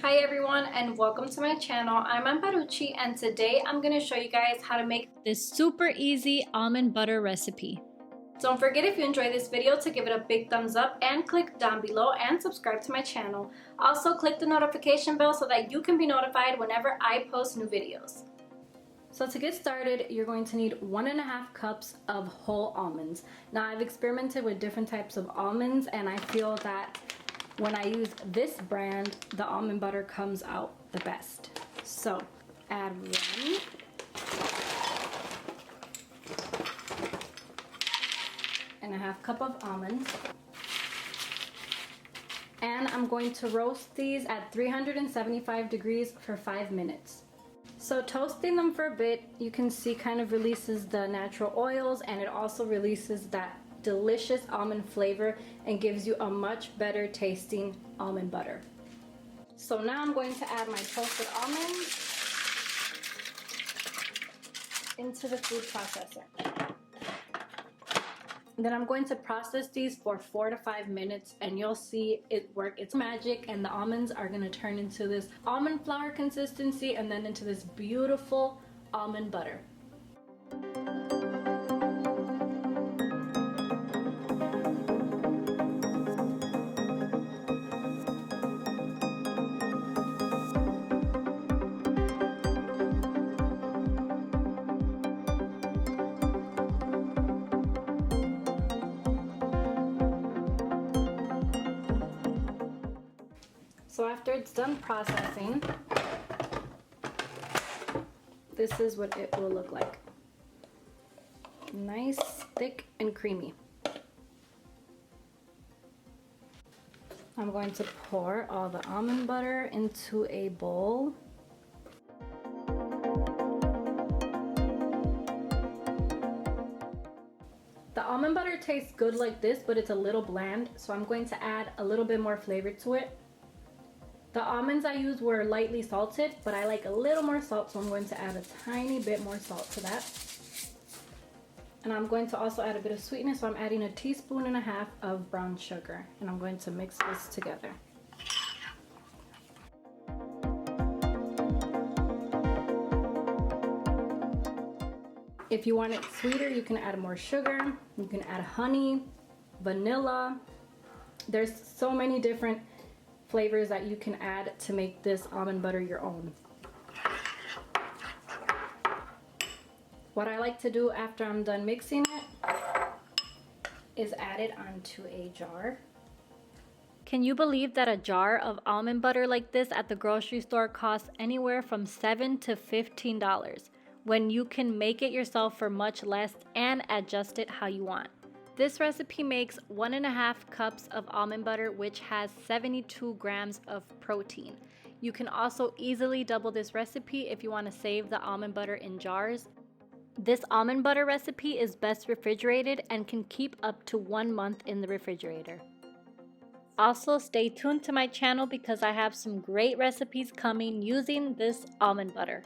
Hi everyone and welcome to my channel. I'm Amparucci and today I'm going to show you guys how to make this super easy almond butter recipe. Don't forget, if you enjoyed this video, to give it a big thumbs up and click down below and subscribe to my channel. Also click the notification bell so that you can be notified whenever I post new videos. So to get started, you're going to need 1.5 cups of whole almonds. Now I've experimented with different types of almonds and I feel that when I use this brand, the almond butter comes out the best. So add 1.5 cup of almonds. And I'm going to roast these at 375 degrees for 5 minutes. So toasting them for a bit, you can see kind of releases the natural oils, and it also releases that delicious almond flavor and gives you a much better tasting almond butter. So now I'm going to add my toasted almonds into the food processor. Then I'm going to process these for 4 to 5 minutes and you'll see it work. It's magic, and the almonds are going to turn into this almond flour consistency and then into this beautiful almond butter. So after it's done processing, this is what it will look like. Nice, thick, and creamy. I'm going to pour all the almond butter into a bowl. The almond butter tastes good like this, but it's a little bland, so I'm going to add a little bit more flavor to it. The almonds I used were lightly salted, but I like a little more salt, so I'm going to add a tiny bit more salt to that. And I'm going to also add a bit of sweetness, so I'm adding 1.5 teaspoons of brown sugar, and I'm going to mix this together. If you want it sweeter, you can add more sugar, you can add honey, vanilla. There's so many different flavors that you can add to make this almond butter your own. What I like to do after I'm done mixing it is add it onto a jar. Can you believe that a jar of almond butter like this at the grocery store costs anywhere from $7 to $15 when you can make it yourself for much less and adjust it how you want? This recipe makes 1.5 cups of almond butter, which has 72 grams of protein. You can also easily double this recipe if you want to save the almond butter in jars. This almond butter recipe is best refrigerated and can keep up to 1 month in the refrigerator. Also, stay tuned to my channel because I have some great recipes coming using this almond butter.